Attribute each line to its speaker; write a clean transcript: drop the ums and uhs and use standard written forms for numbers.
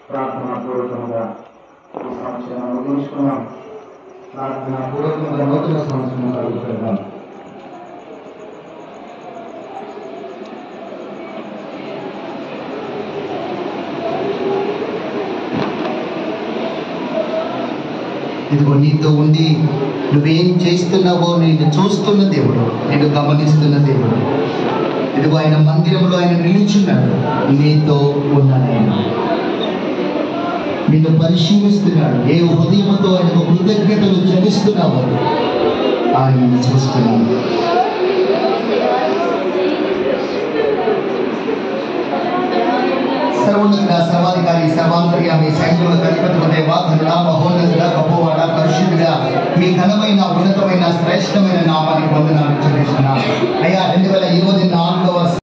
Speaker 1: ప్రార్థనాపూర్వకంగా ఈ సంవత్సరం ముగించుకున్నాం. ప్రార్థనాపూర్వకంగా నూతన సంవత్సరం కలుగుతున్నాం.
Speaker 2: ఇదిగో నీతో ఉండి నువ్వేం చేస్తున్నావో నేను చూస్తున్న దేవుడు, నేను గమనిస్తున్న దేవుడు. ఇదిగో ఆయన మందిరంలో ఆయన నిలుచున్నాడు, నీతో ఉన్నాడు. ఆయన నిన్ను పరిశీలిస్తున్నాడు. ఏ హృదయంతో ఆయనకు కృతజ్ఞతలు చెల్లిస్తున్నావో ఆయన చూస్తున్నాడు. సర్వోన్నత సర్వాధికారి సర్వాంతర్యామి సైన్యుల అధిపతి దేవా ఘనుడా మహోన్నతుడా గొప్పవాడా పరిశుద్ధుడా మీ ఘనమైన ఉన్నతమైన శ్రేష్టమైన నామానికి వందనాలు చెల్లిస్తున్నా. అయ్యా 2021